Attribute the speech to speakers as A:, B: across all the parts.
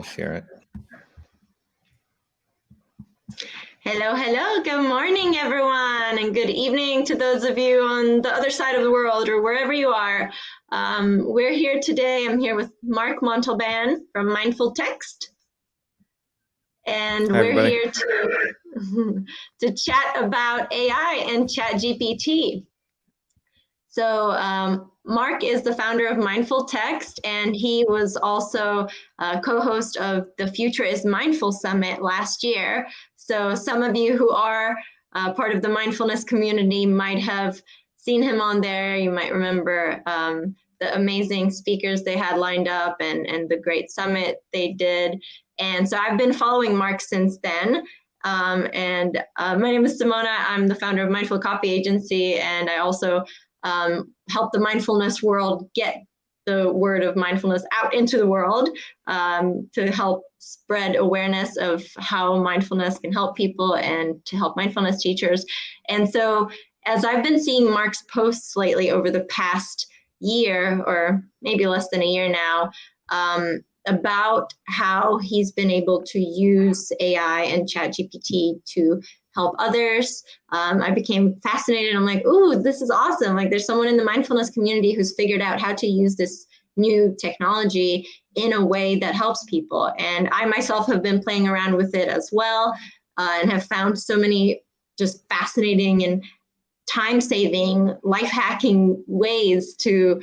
A: share it.
B: Hello, hello. Good morning, everyone, and good evening to those of you on the other side of the world or wherever you are. We're here today. I'm here with Mark Montalban from Mindful Text, and
A: Hi,
B: we're
A: everybody.
B: here to chat about AI and ChatGPT. So Mark is the founder of Mindful Text, and he was also co-host of the Future is Mindful Summit last year. So some of you who are part of the mindfulness community might have seen him on there. You might remember the amazing speakers they had lined up and the great summit they did. And so I've been following Mark since then. My name is Simona. I'm the founder of Mindful Copy Agency, and I also help the mindfulness world get the word of mindfulness out into the world to help spread awareness of how mindfulness can help people and to help mindfulness teachers. And so as I've been seeing Mark's posts lately over the past year, or maybe less than a year now, about how he's been able to use AI and ChatGPT to help others. I became fascinated. I'm like, ooh, this is awesome. Like there's someone in the mindfulness community who's figured out how to use this new technology in a way that helps people. And I myself have been playing around with it as well and have found so many just fascinating and time-saving, life-hacking ways to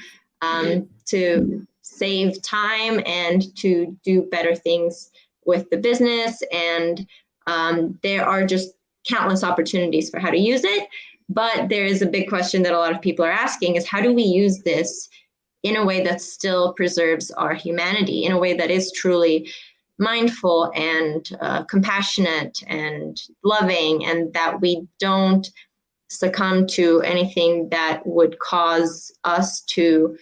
B: save time and to do better things with the business. And there are just countless opportunities for how to use it. But there is a big question that a lot of people are asking is how do we use this in a way that still preserves our humanity, in a way that is truly mindful and compassionate and loving, and that we don't succumb to anything that would cause us to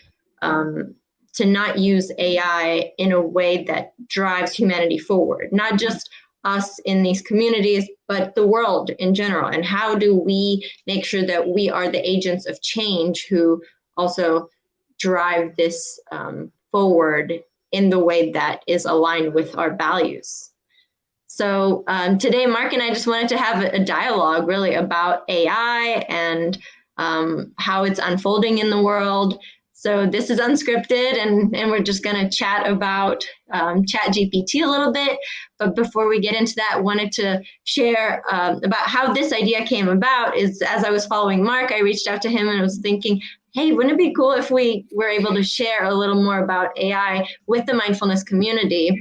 B: not use AI in a way that drives humanity forward, not just us in these communities, but the world in general. And how do we make sure that we are the agents of change who also drive this forward in the way that is aligned with our values? So today, Mark and I just wanted to have a dialogue really about AI and how it's unfolding in the world. So this is unscripted, and we're just going to chat about ChatGPT a little bit. But before we get into that, I wanted to share about how this idea came about. Is as I was following Mark, I reached out to him and was thinking, hey, wouldn't it be cool if we were able to share a little more about AI with the mindfulness community?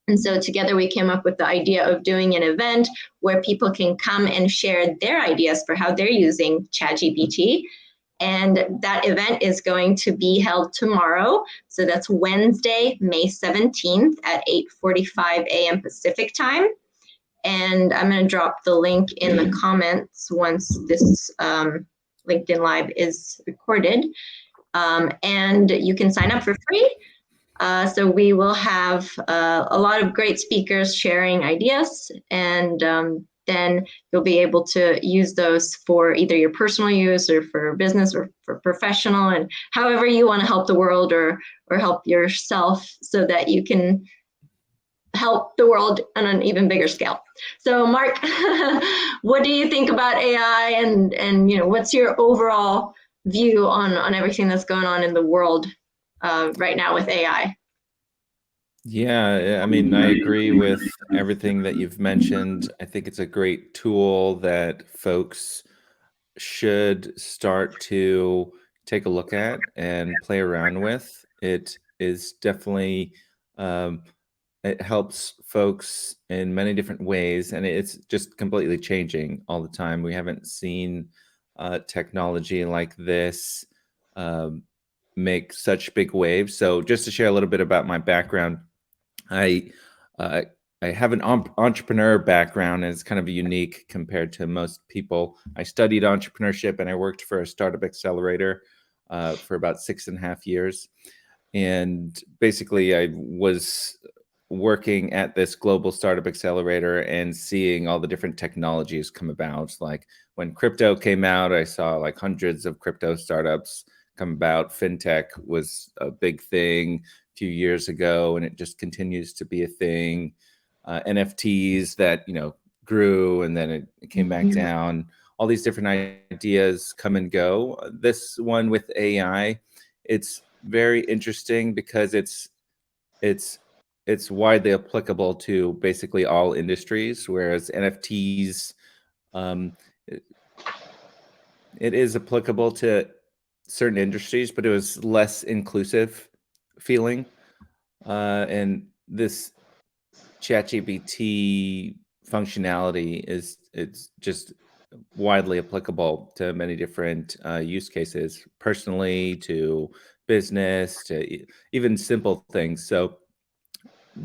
B: And so together we came up with the idea of doing an event where people can come and share their ideas for how they're using ChatGPT. And that event is going to be held tomorrow. So that's Wednesday, May 17th at 8:45 a.m. Pacific time. And I'm going to drop the link in the comments once this LinkedIn Live is recorded. And you can sign up for free. So we will have a lot of great speakers sharing ideas, and then you'll be able to use those for either your personal use or for business or for professional, and however you want to help the world or help yourself so that you can help the world on an even bigger scale. So Mark, what do you think about AI and what's your overall view on everything that's going on in the world right now with AI?
A: Yeah, I mean, I agree with everything that you've mentioned. I think it's a great tool that folks should start to take a look at and play around with. It is definitely, it helps folks in many different ways, and it's just completely changing all the time. We haven't seen technology like this make such big waves. So just to share a little bit about my background, I have an entrepreneur background, and it's kind of unique compared to most people. I studied entrepreneurship, and I worked for a startup accelerator for about 6.5 years. And basically, I was working at this global startup accelerator and seeing all the different technologies come about. Like when crypto came out, I saw like hundreds of crypto startups come about. Fintech was a big thing. few years ago, and it just continues to be a thing. NFTs that, grew and then it came back down. All these different ideas come and go. This one with AI, it's very interesting because it's widely applicable to basically all industries, whereas NFTs, um, it, it is applicable to certain industries, but it was less inclusive feeling. And this ChatGPT functionality it's just widely applicable to many different use cases, personally to business to even simple things. So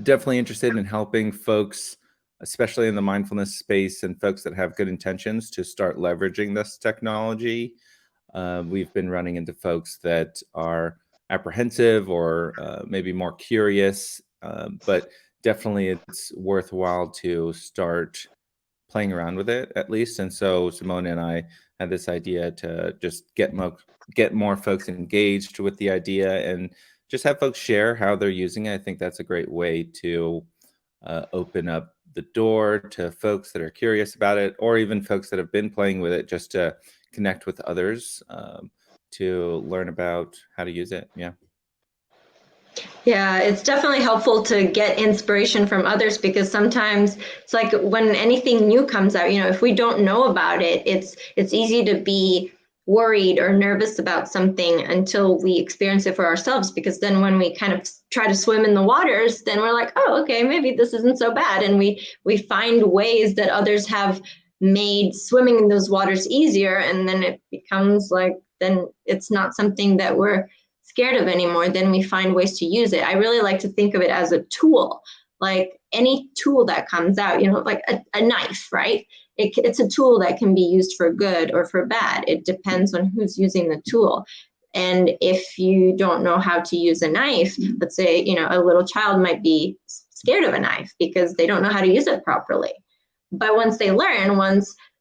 A: definitely interested in helping folks, especially in the mindfulness space, and folks that have good intentions to start leveraging this technology. We've been running into folks that are apprehensive or maybe more curious, but definitely it's worthwhile to start playing around with it at least. And so Simone and I had this idea to just get more folks engaged with the idea and just have folks share how they're using it. I think that's a great way to open up the door to folks that are curious about it, or even folks that have been playing with it, just to connect with others, to learn about how to use it. Yeah.
B: Yeah, it's definitely helpful to get inspiration from others, because sometimes it's like when anything new comes out, if we don't know about it, it's easy to be worried or nervous about something until we experience it for ourselves, because then when we kind of try to swim in the waters, then we're like, oh, okay, maybe this isn't so bad. And we find ways that others have made swimming in those waters easier, and then it becomes like, then it's not something that we're scared of anymore. Then we find ways to use it. I really like to think of it as a tool, like any tool that comes out, like a knife, right? It's a tool that can be used for good or for bad. It depends on who's using the tool. And if you don't know how to use a knife, let's say, a little child might be scared of a knife because they don't know how to use it properly. But once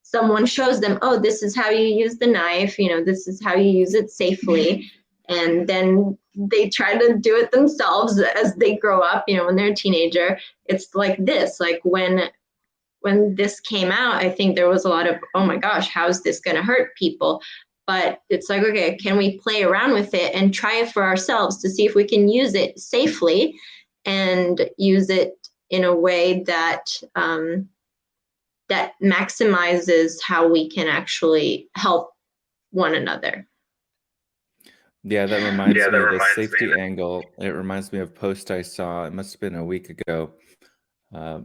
B: someone shows them, oh, this is how you use the knife, this is how you use it safely, and then they try to do it themselves as they grow up, when they're a teenager. It's like this, like when this came out, I think there was a lot of, oh my gosh, how is this going to hurt people? But it's like, okay, can we play around with it and try it for ourselves to see if we can use it safely and use it in a way that that maximizes how we can actually help one another.
A: Yeah, that reminds me, the safety angle. It reminds me of a post I saw. It must have been a week ago.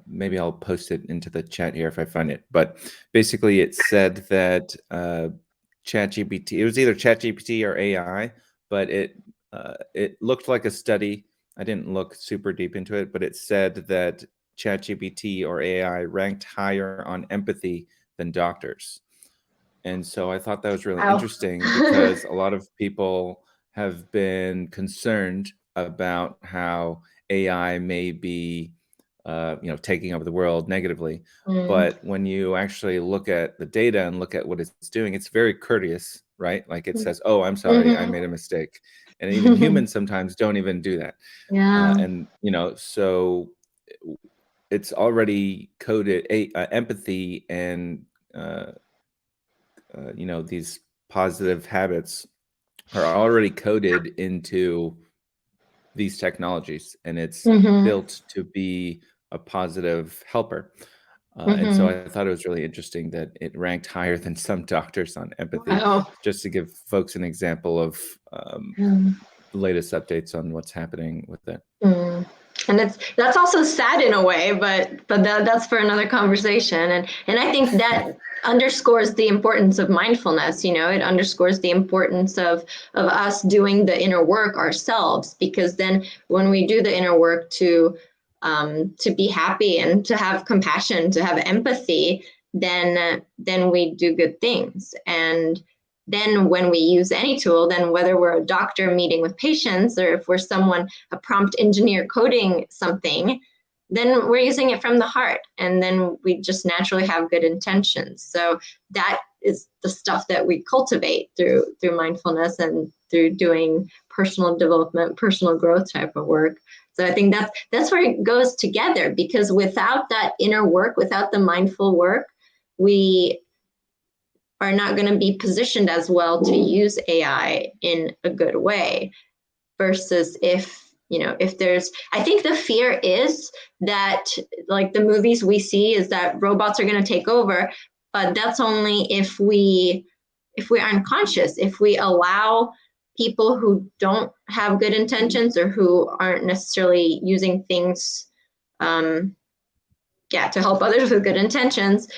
A: Maybe I'll post it into the chat here if I find it. But basically, it said that ChatGPT. It was either ChatGPT or AI, but it looked like a study. I didn't look super deep into it, but it said that ChatGPT or AI ranked higher on empathy than doctors. And so I thought that was really
B: Wow.
A: interesting because a lot of people have been concerned about how AI may be, taking over the world negatively.
B: Mm.
A: But when you actually look at the data and look at what it's doing, it's very courteous, right? Like it says, "Oh, I'm sorry, I made a mistake," and even humans sometimes don't even do that.
B: Yeah.
A: And so it's already coded empathy and uh, these positive habits are already coded into these technologies, and it's
B: Mm-hmm.
A: built to be a positive helper. And so
B: Mm-hmm.
A: I thought it was really interesting that it ranked higher than some doctors on empathy,
B: Wow.
A: just to give folks an example of
B: Mm.
A: the latest updates on what's happening with it.
B: Mm. And that's also sad in a way, but that's for another conversation. And I think that underscores the importance of mindfulness. It underscores the importance of us doing the inner work ourselves, because then when we do the inner work to be happy and to have compassion, to have empathy, then we do good things. And then when we use any tool, then whether we're a doctor meeting with patients or if we're someone, a prompt engineer coding something, then we're using it from the heart, and then we just naturally have good intentions. So that is the stuff that we cultivate through mindfulness and through doing personal development, personal growth type of work. So I think that's where it goes together, because without that inner work, without the mindful work, we are not going to be positioned as well to use AI in a good way. Versus if there's, I think the fear is that, like the movies we see, is that robots are going to take over, but that's only if we aren't conscious, if we allow people who don't have good intentions or who aren't necessarily using things to help others with good intentions,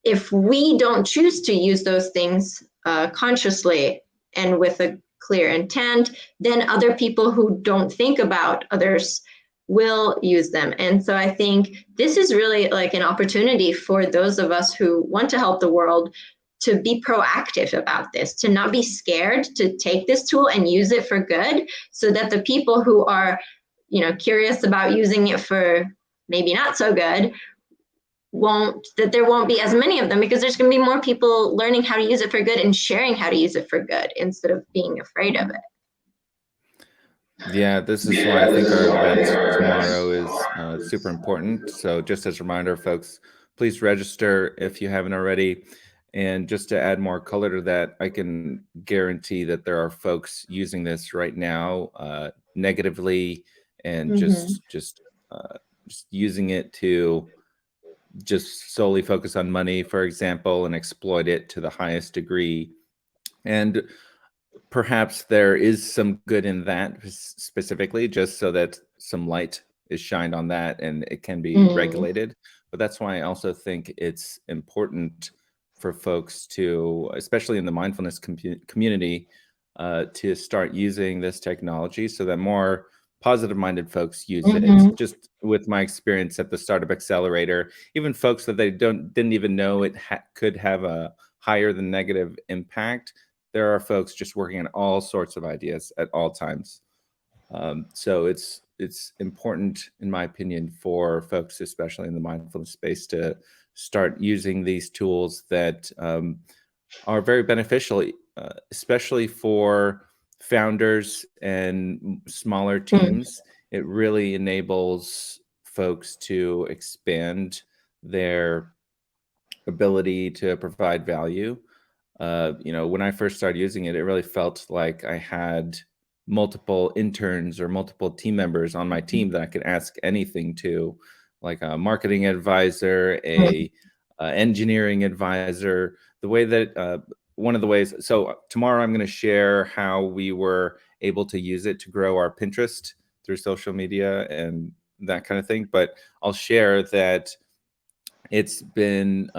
B: if we don't choose to use those things consciously and with a clear intent, then other people who don't think about others will use them. And so I think this is really like an opportunity for those of us who want to help the world to be proactive about this, to not be scared to take this tool and use it for good, so that the people who are, curious about using it for maybe not so good, there won't be as many of them, because there's going to be more people learning how to use it for good and sharing how to use it for good instead of being afraid of it.
A: Yeah, this is why I think our event tomorrow is super important. So, just as a reminder, folks, please register if you haven't already. And just to add more color to that, I can guarantee that there are folks using this right now negatively, and
B: Mm-hmm.
A: just using it to just solely focus on money, for example, and exploit it to the highest degree. And perhaps there is some good in that specifically, just so that some light is shined on that and it can be
B: Mm.
A: regulated. But that's why I also think it's important for folks to, especially in the mindfulness community, to start using this technology so that more positive minded folks use it.
B: Mm-hmm.
A: Just with my experience at the Startup Accelerator, even folks that they didn't even know it could have a higher than negative impact, there are folks just working on all sorts of ideas at all times. So it's important, in my opinion, for folks, especially in the mindfulness space, to start using these tools that are very beneficial, especially for founders and smaller
B: Mm.
A: teams. It really enables folks to expand their ability to provide value. When I first started using it, it really felt like I had multiple interns or multiple team members on my team that I could ask anything to, like a marketing advisor,
B: Mm.
A: a engineering advisor. The way that one of the ways. So tomorrow I'm going to share how we were able to use it to grow our Pinterest through social media and that kind of thing. But I'll share that it's been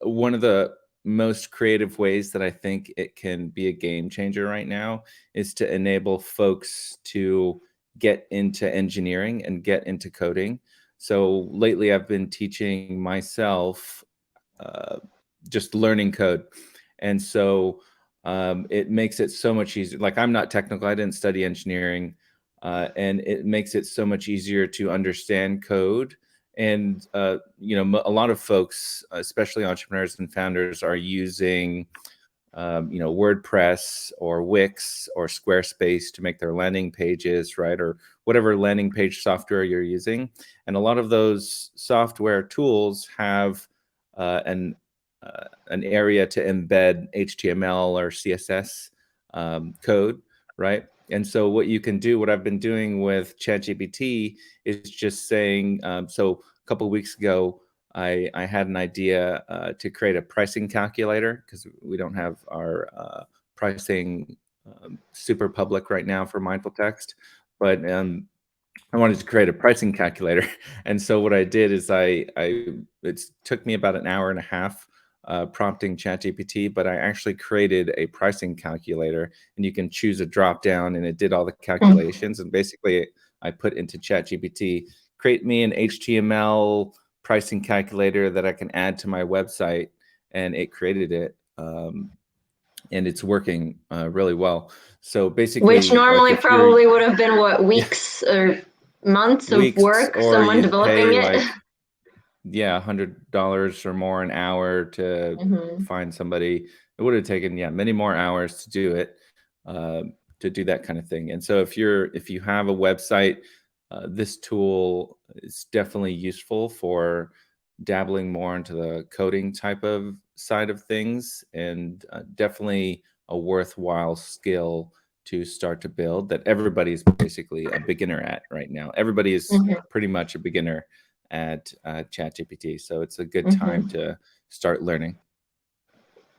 A: one of the most creative ways that I think it can be a game changer right now is to enable folks to get into engineering and get into coding. So lately, I've been teaching myself uh, just learning code. And so it makes it so much easier. Like, I'm not technical, I didn't study engineering, and it makes it so much easier to understand code. And a lot of folks, especially entrepreneurs and founders, are using WordPress or Wix or Squarespace to make their landing pages, right? Or whatever landing page software you're using. And a lot of those software tools have an area to embed HTML or CSS code, right? And so what you can do, what I've been doing with ChatGPT is just saying, so a couple of weeks ago, I had an idea to create a pricing calculator, because we don't have our pricing super public right now for mindful text, but I wanted to create a pricing calculator. And so what I did is it took me about an hour and a half prompting ChatGPT, but I actually created a pricing calculator, and you can choose a drop down, and it did all the
B: Mm.
A: calculations. And basically, I put into ChatGPT, create me an HTML pricing calculator that I can add to my website, and it created it. And it's working really well. So
B: Which
A: basically, like,
B: normally
A: if you're
B: probably would have been what,
A: yeah,
B: weeks or months of
A: weeks,
B: work,
A: or
B: someone
A: you'd pay
B: developing it.
A: like, yeah, $100 or more an hour to
B: Mm-hmm.
A: find somebody. It would have taken, yeah, many more hours to do it. to do that kind of thing. And so if you have a website, this tool is definitely useful for dabbling more into the coding type of side of things, and definitely a worthwhile skill to start to build that everybody's basically a beginner at right now. Everybody is pretty much a beginner at ChatGPT. So it's a good time to start learning.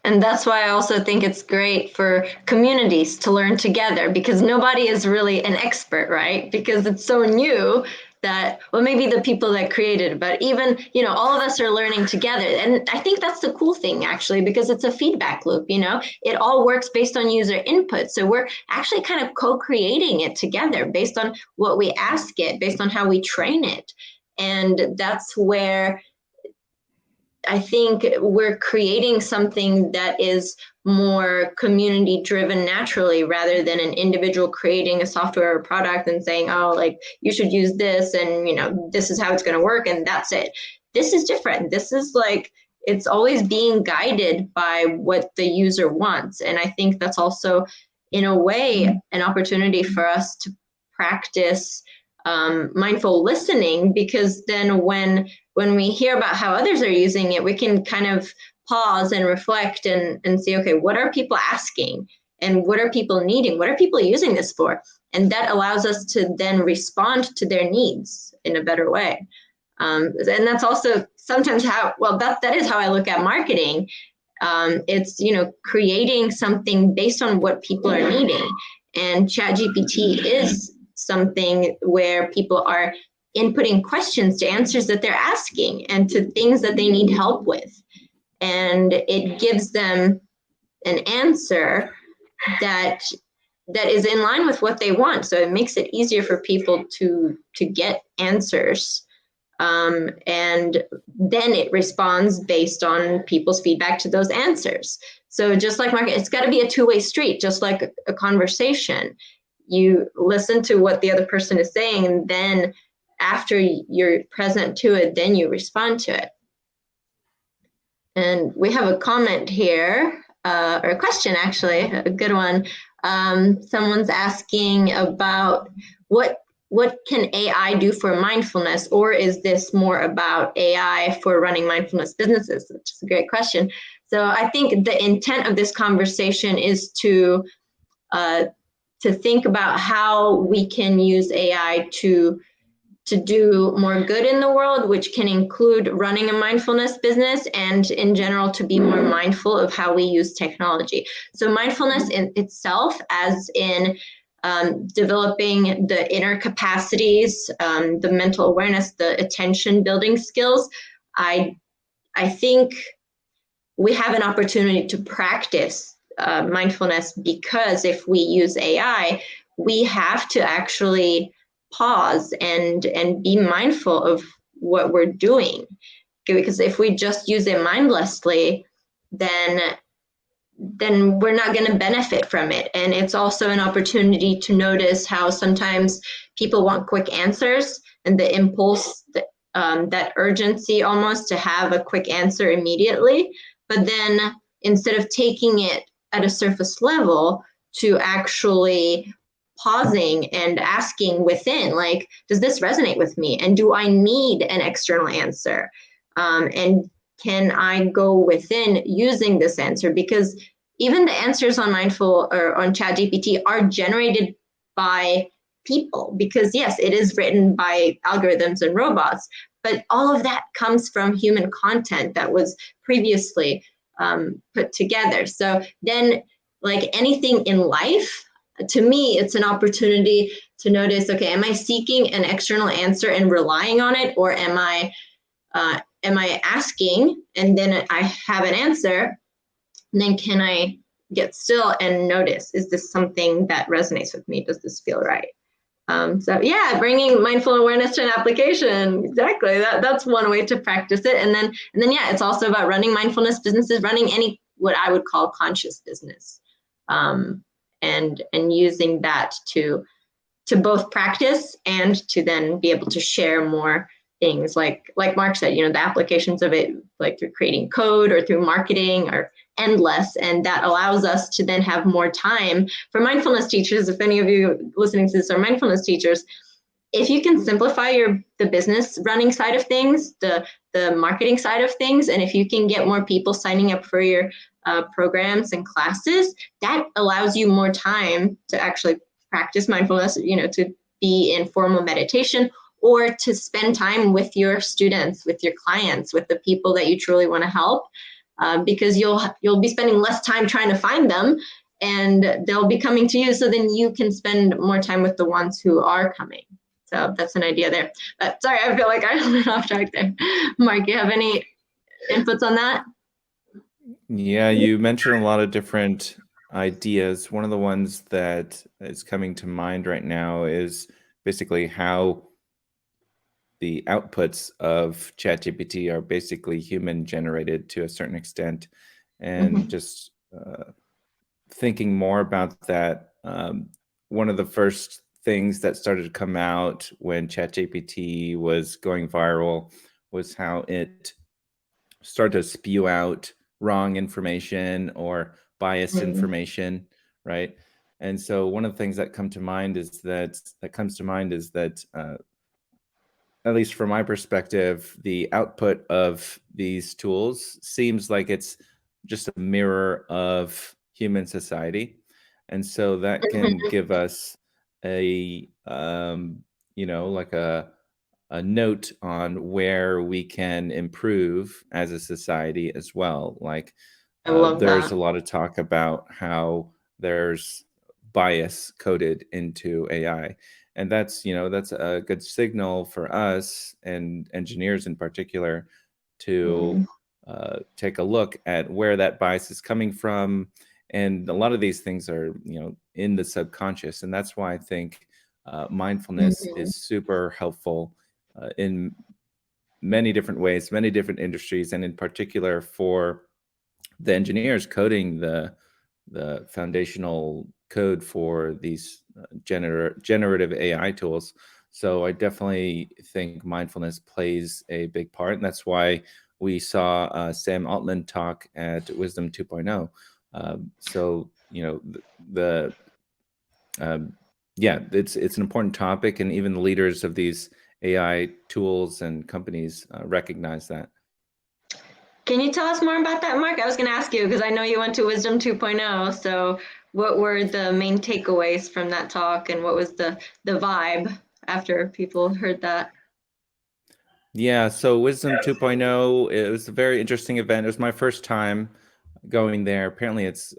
B: And that's why I also think it's great for communities to learn together, because nobody is really an expert, right? Because it's so new that, well, maybe the people that created it, but even, all of us are learning together. And I think that's the cool thing, actually, because it's a feedback loop, it all works based on user input. So we're actually kind of co-creating it together based on what we ask it, based on how we train it. And that's where I think we're creating something that is more community driven naturally, rather than an individual creating a software or product and saying, oh, like, you should use this, and this is how it's going to work, and that's it. This is different. This is like, it's always being guided by what the user wants. And I think that's also, in a way, an opportunity for us to practice mindful listening, because then when we hear about how others are using it, we can kind of pause and reflect and see, okay, what are people asking, and what are people needing? What are people using this for? And that allows us to then respond to their needs in a better way. And that's also sometimes that is how I look at marketing. It's, creating something based on what people are needing. And ChatGPT is something where people are inputting questions to answers that they're asking and to things that they need help with. And it gives them an answer that is in line with what they want. So it makes it easier for people to get answers. And then it responds based on people's feedback to those answers. So just like market, it's got to be a two-way street, just like a conversation. You listen to what the other person is saying, and then after you're present to it, then you respond to it. And we have a comment here, or a question, actually, a good one. Someone's asking about what can AI do for mindfulness, or is this more about AI for running mindfulness businesses? Which is a great question. So I think the intent of this conversation is to think about how we can use AI to do more good in the world, which can include running a mindfulness business, and in general to be more mindful of how we use technology. So mindfulness in itself, as in developing the inner capacities, the mental awareness, the attention building skills, I think we have an opportunity to practice mindfulness, because if we use AI, we have to actually pause and be mindful of what we're doing. Because if we just use it mindlessly, then we're not going to benefit from it. And it's also an opportunity to notice how sometimes people want quick answers, and the impulse, that urgency almost to have a quick answer immediately. But then instead of taking it at a surface level, to actually pausing and asking within, like, does this resonate with me? And do I need an external answer? And can I go within using this answer? Because even the answers on Mindful or on ChatGPT are generated by people, because yes, it is written by algorithms and robots, but all of that comes from human content that was previously put together. So then, like anything in life, to me, it's an opportunity to notice, okay, am I seeking an external answer and relying on it, or am I asking and then I have an answer, and then can I get still and notice, is this something that resonates with me? Does this feel right? So yeah, bringing mindful awareness to an application. Exactly. That's one way to practice it. And then yeah, it's also about running mindfulness businesses, running any, what I would call conscious business. And using that to both practice and to then be able to share more things like Mark said, the applications of it, like through creating code or through marketing, are endless, and that allows us to then have more time for mindfulness teachers. If any of you listening to this are mindfulness teachers, if you can simplify the business running side of things, the marketing side of things, and if you can get more people signing up for your programs and classes, that allows you more time to actually practice mindfulness, to be in formal meditation, or to spend time with your students, with your clients, with the people that you truly want to help, because you'll be spending less time trying to find them, and they'll be coming to you. So then you can spend more time with the ones who are coming. So that's an idea there. But sorry, I feel like I went off track there. Mark, you have any inputs on that?
A: Yeah, you mentioned a lot of different ideas. One of the ones that is coming to mind right now is basically how the outputs of ChatGPT are basically human generated to a certain extent. And
B: Mm-hmm.
A: just thinking more about that, one of the first things that started to come out when ChatGPT was going viral was how it start to spew out wrong information or biased
B: Mm-hmm.
A: information, right? And so one of the things that comes to mind is that at least from my perspective, the output of these tools seems like it's just a mirror of human society. And so that can give us a like a note on where we can improve as a society as well. Like
B: I love
A: there's
B: that.
A: a lot of talk about how there's bias coded into AI. And that's a good signal for us and engineers in particular to
B: Mm-hmm.
A: take a look at where that bias is coming from. And a lot of these things are, in the subconscious. And that's why I think mindfulness
B: Mm-hmm.
A: is super helpful in many different ways, many different industries, and in particular for the engineers coding the foundational code for these generative AI tools. So I definitely think mindfulness plays a big part, and that's why we saw Sam Altman talk at Wisdom 2.0. So the um, yeah, it's an important topic, and even the leaders of these AI tools and companies recognize that.
B: Can you tell us more about that, Mark? I was going to ask you because I know you went to Wisdom 2.0. So, what were the main takeaways from that talk, and what was the vibe after people heard that?
A: Yeah, so Wisdom 2.0, it was a very interesting event. It was my first time going there. Apparently it's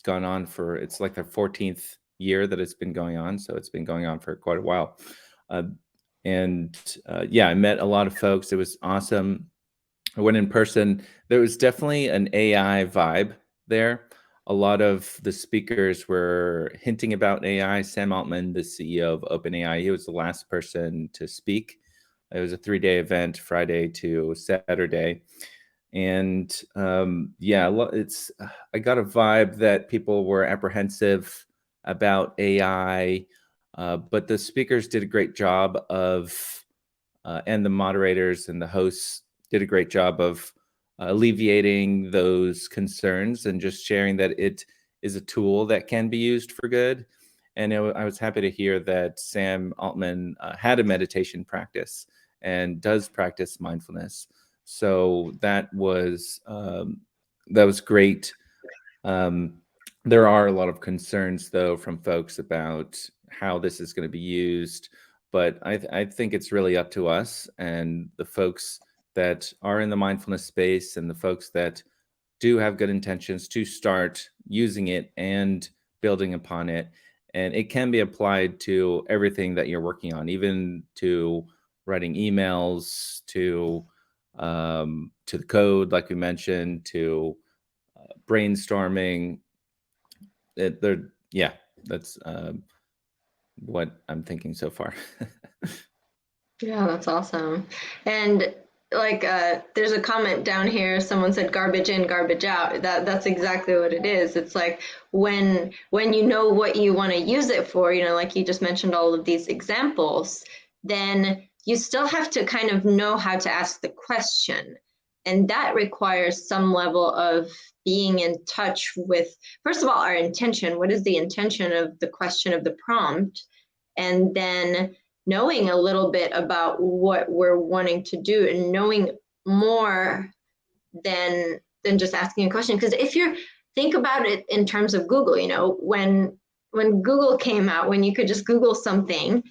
A: gone on for it's like the 14th year that it's been going on, so it's been going on for quite a while. Uh, and yeah, I met a lot of folks. It was awesome. I went in person. There was definitely an AI vibe there. A lot of the speakers were hinting about AI. Sam Altman, the CEO of OpenAI, he was the last person to speak. It was a 3-day event, Friday to Saturday. And yeah, it's I got a vibe that people were apprehensive about AI, but the speakers did a great job of and the moderators and the hosts did a great job of alleviating those concerns and just sharing that it is a tool that can be used for good. And I was happy to hear that Sam Altman had a meditation practice and does practice mindfulness. So that was great. Um, there are a lot of concerns, though, from folks about how this is going to be used, but I think it's really up to us and the folks that are in the mindfulness space and the folks that do have good intentions to start using it and building upon it. And it can be applied to everything that you're working on, even to writing emails, to the code, like we mentioned, to brainstorming. Yeah, that's what I'm thinking so far.
B: Yeah, that's awesome. And there's a comment down here. Someone said garbage in, garbage out. That's exactly what it is. It's like when you know what you want to use it for, like you just mentioned all of these examples, then you still have to kind of know how to ask the question. And that requires some level of being in touch with, first of all, our intention. What is the intention of the question, of the prompt? And then knowing a little bit about what we're wanting to do, and knowing more than just asking a question. Because if you think about it in terms of Google, when Google came out, when you could just Google something,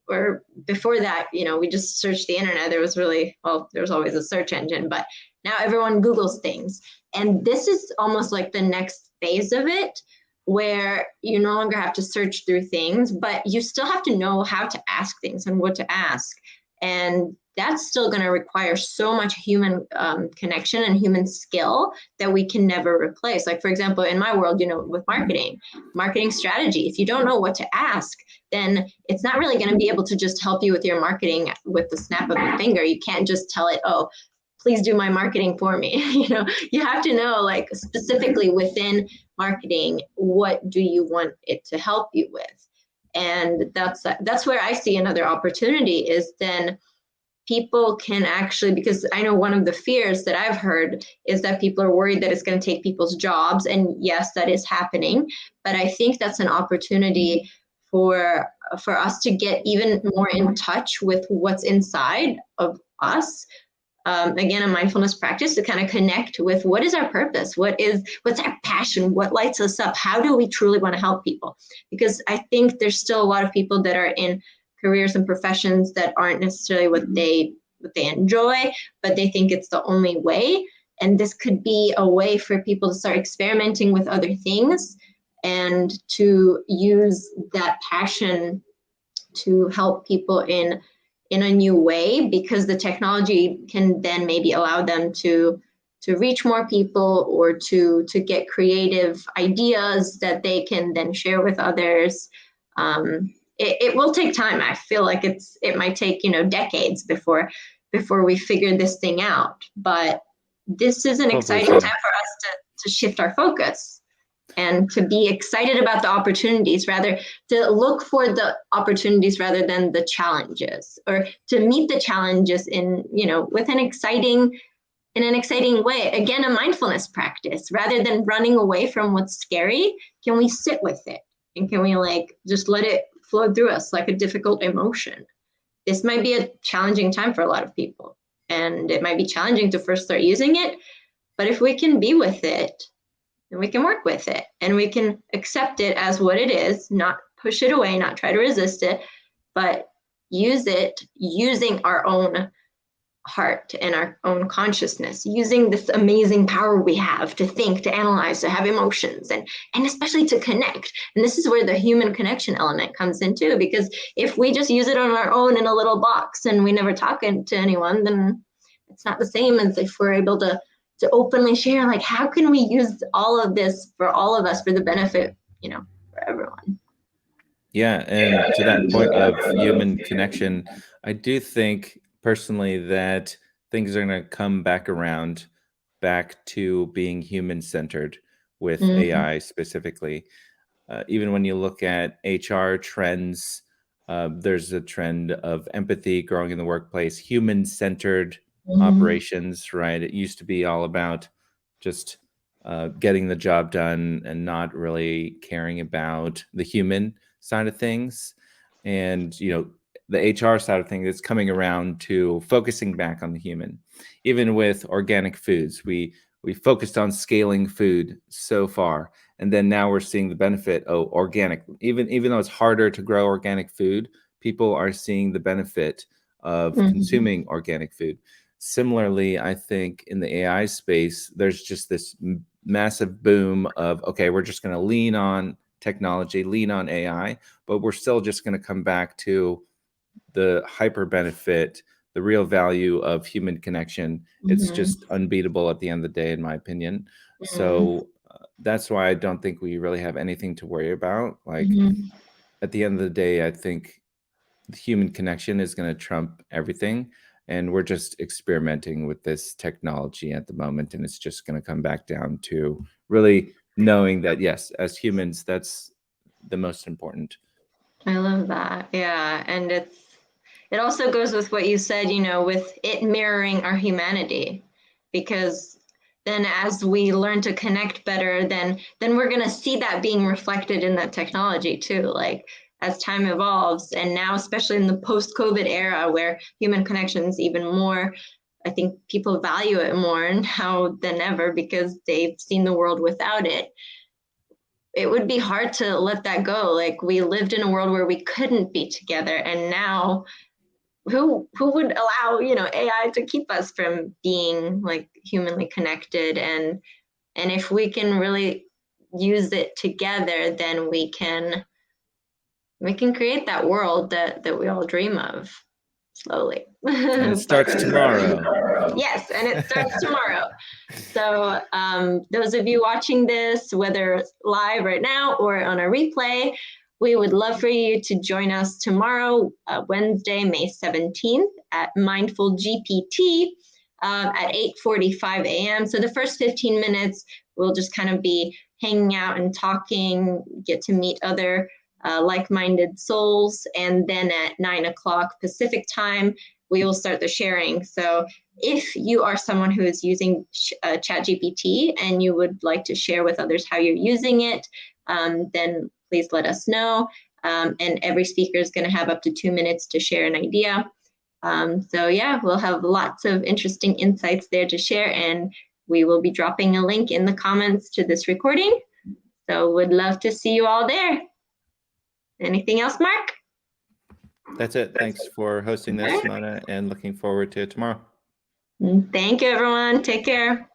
B: or before that, we just searched the internet. There was always a search engine, but now everyone Googles things. And this is almost like the next phase of it, where you no longer have to search through things, but you still have to know how to ask things and what to ask. And that's still going to require so much human connection and human skill that we can never replace. Like, for example, in my world, with marketing strategy, if you don't know what to ask, then it's not really going to be able to just help you with your marketing with the snap of a finger. You can't just tell it, oh, please do my marketing for me. You have to know, like, specifically within marketing, what do you want it to help you with? And that's where I see another opportunity, is then people can actually, because I know one of the fears that I've heard is that people are worried that it's going to take people's jobs. And yes, that is happening. But I think that's an opportunity for us to get even more in touch with what's inside of us. Again, a mindfulness practice to kind of connect with what is our purpose, what's our passion, what lights us up, how do we truly want to help people? Because I think there's still a lot of people that are in careers and professions that aren't necessarily what they enjoy, but they think it's the only way. And this could be a way for people to start experimenting with other things and to use that passion to help people in a new way, because the technology can then maybe allow them to reach more people, or to get creative ideas that they can then share with others. It will take time. I feel like it might take decades before we figure this thing out. But this is an
A: Hopefully
B: exciting time
A: soon.
B: for us to shift our focus and to be excited about the opportunities, rather to look for the opportunities rather than the challenges, or to meet the challenges with an exciting way. Again, a mindfulness practice, rather than running away from what's scary. Can we sit with it, and can we just let it flow through us like a difficult emotion? This might be a challenging time for a lot of people, and it might be challenging to first start using it, but if we can be with it, and we can work with it, and we can accept it as what it is, not push it away, not try to resist it, but use it using our own heart and our own consciousness, using this amazing power we have to think, to analyze, to have emotions, and especially to connect. And this is where the human connection element comes in too, because if we just use it on our own in a little box and we never talk to anyone, then it's not the same as if we're able to openly share, like, how can we use all of this for all of us, for the benefit, for everyone.
A: Yeah, and to that point of human connection, I do think personally that things are going to come back around, back to being human centered with
B: Mm-hmm.
A: AI specifically. Even when you look at HR trends, there's a trend of empathy growing in the workplace, human centered
B: Mm-hmm.
A: operations, right? It used to be all about just getting the job done and not really caring about the human side of things. And, the HR side of things is coming around to focusing back on the human. Even with organic foods, we focused on scaling food so far, and then now we're seeing the benefit. Oh, organic, even though it's harder to grow organic food, people are seeing the benefit of
B: Mm-hmm.
A: consuming organic food. Similarly, I think in the AI space, there's just this massive boom of, okay, we're just going to lean on technology, lean on AI, but we're still just going to come back to the hyper benefit, the real value of human connection. It's
B: Mm-hmm.
A: just unbeatable at the end of the day, in my opinion.
B: Mm-hmm.
A: So that's why I don't think we really have anything to worry about. Like,
B: Mm-hmm.
A: at the end of the day, I think the human connection is going to trump everything. And we're just experimenting with this technology at the moment. And it's just going to come back down to really knowing that, yes, as humans, that's the most important.
B: I love that. Yeah. And it also goes with what you said, you know, with it mirroring our humanity, because then as we learn to connect better, then we're going to see that being reflected in that technology too. Like as time evolves, and now especially in the post-COVID era where human connections even more, I think people value it more now than ever because they've seen the world without it. It would be hard to let that go. Like we lived in a world where we couldn't be together, and now who would allow, you know, AI to keep us from being like humanly connected? And if we can really use it together, then we can create that world that we all dream of slowly.
A: And it
B: But
A: starts tomorrow.
B: yes, and it starts tomorrow. So those of you watching this, whether live right now or on a replay, we would love for you to join us tomorrow, Wednesday, May 17th at Mindful GPT at 8:45 a.m. So the first 15 minutes, we'll just kind of be hanging out and talking, get to meet other like-minded souls. And then at 9 o'clock Pacific time, we will start the sharing. So if you are someone who is using ChatGPT and you would like to share with others how you're using it, then please let us know. And every speaker is going to have up to 2 minutes to share an idea. So yeah, we'll have lots of interesting insights there to share, and we will be dropping a link in the comments to this recording. So would love to see you all there. Anything else, Mark?
A: That's it. Thanks for hosting this, Simona, and looking forward to tomorrow.
B: Thank you, everyone. Take care.